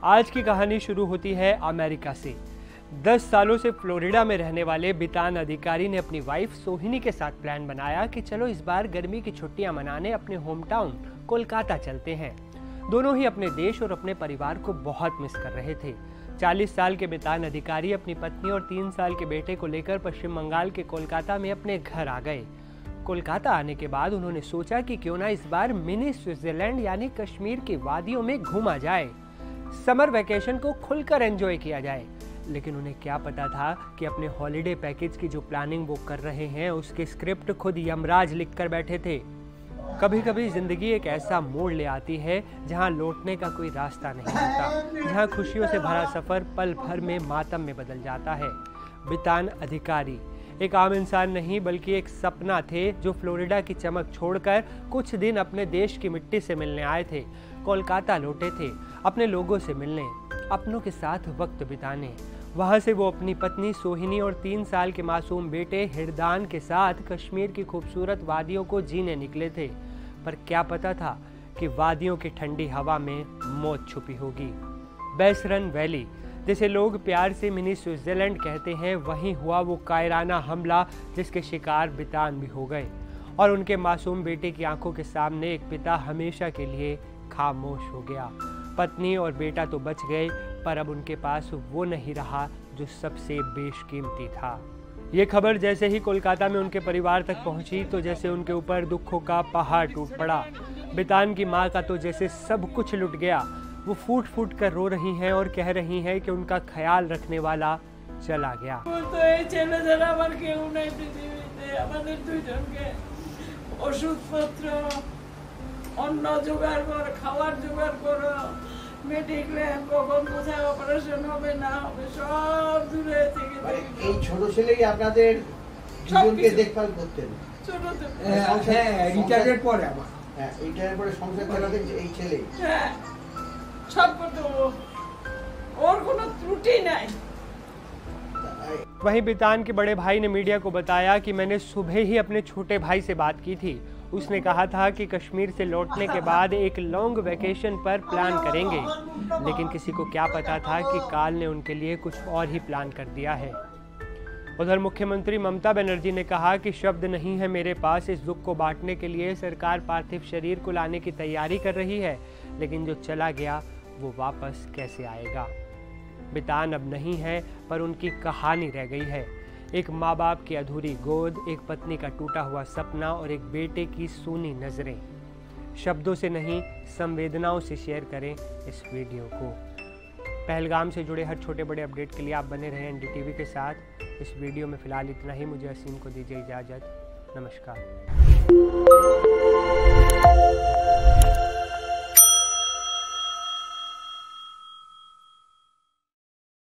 आज की कहानी शुरू होती है अमेरिका से। 10 सालों से फ्लोरिडा में रहने वाले बितान अधिकारी ने अपनी वाइफ सोहिनी के साथ प्लान बनाया कि चलो इस बार गर्मी की छुट्टियां मनाने अपने होम टाउन कोलकाता चलते हैं। दोनों ही अपने देश और अपने परिवार को बहुत मिस कर रहे थे। 40 साल के बितान अधिकारी अपनी पत्नी और 3 साल के बेटे को लेकर पश्चिम बंगाल के कोलकाता में अपने घर आ गए। कोलकाता आने के बाद उन्होंने सोचा कि क्यों ना इस बार मिनी स्विट्जरलैंड यानी कश्मीर की वादियों में घूमा जाए, समर वैकेशन को खुलकर एंजॉय किया जाए। लेकिन उन्हें क्या पता था कि अपने हॉलिडे पैकेज की जो प्लानिंग वो कर रहे हैं उसके स्क्रिप्ट खुद यमराज लिख कर बैठे थे। कभी कभी जिंदगी एक ऐसा मोड़ ले आती है जहां लौटने का कोई रास्ता नहीं होता, जहां खुशियों से भरा सफर पल भर में मातम में बदल जाता है। बितान अधिकारी एक आम इंसान नहीं बल्कि एक सपना थे जो फ्लोरिडा की चमक छोड़कर कुछ दिन अपने देश की मिट्टी से मिलने आए थे। कोलकाता लौटे थे अपने लोगों से मिलने, अपनों के साथ वक्त बिताने। वहां से वो अपनी पत्नी सोहिनी और 3 साल के मासूम बेटे हिरदान के साथ कश्मीर की खूबसूरत वादियों को जीने निकले थे। पर क्या पता था कि वादियों की ठंडी हवा में मौत छुपी होगी। बैसरन वैली, जिसे लोग प्यार से मिनी स्विट्जरलैंड कहते हैं, वहीं हुआ वो कायराना हमला जिसके शिकार बितान भी हो गए। और उनके मासूम बेटे की आंखों के सामने एक पिता हमेशा के लिए खामोश हो गया। पत्नी और बेटा तो बच गए, पर अब उनके पास वो नहीं रहा जो सबसे बेशकीमती था। ये खबर जैसे ही कोलकाता में उनके परिवार तक पहुंची तो जैसे उनके ऊपर दुखों का पहाड़ टूट पड़ा। बितान की माँ का तो जैसे सब कुछ लुट गया। वो फूट फूट कर रो रही हैं और कह रही हैं कि उनका ख्याल रखने वाला चला गया। অন্য জোগাড় কর, খাওয়ার জোগাড় করো, মেডিক্লেম কখন কোথায় অপারেশন হবে না হবে সব দূরে থেকে। এই ছোট ছেলেই আপনাদের জীবনকে দেখভাল করতেন? ছোট হ্যাঁ, রিটায়ারের পরে আবার হ্যাঁ রিটায়ারের পরে সংসার চালাতেন এই ছেলে। হ্যাঁ, সব করতে और কোনো त्रुटि नहीं। वहीं बितान के बड़े भाई ने मीडिया को बताया कि मैंने सुबह ही अपने छोटे भाई से बात की थी। उसने कहा था कि कश्मीर से लौटने के बाद एक लॉन्ग वैकेशन पर प्लान करेंगे, लेकिन किसी को क्या पता था कि काल ने उनके लिए कुछ और ही प्लान कर दिया है। उधर मुख्यमंत्री ममता बनर्जी ने कहा कि शब्द नहीं है मेरे पास इस दुख को बांटने के लिए। सरकार पार्थिव शरीर को लाने की तैयारी कर रही है, लेकिन जो चला गया वो वापस कैसे आएगा। बितान अब नहीं है, पर उनकी कहानी रह गई है। एक माँ बाप की अधूरी गोद, एक पत्नी का टूटा हुआ सपना और एक बेटे की सूनी नजरें। शब्दों से नहीं, संवेदनाओं से शेयर करें इस वीडियो को। पहलगाम से जुड़े हर छोटे बड़े अपडेट के लिए आप बने रहें एनडीटीवी के साथ। इस वीडियो में फिलहाल इतना ही। मुझे असीम को दीजिए इजाज़त। नमस्कार।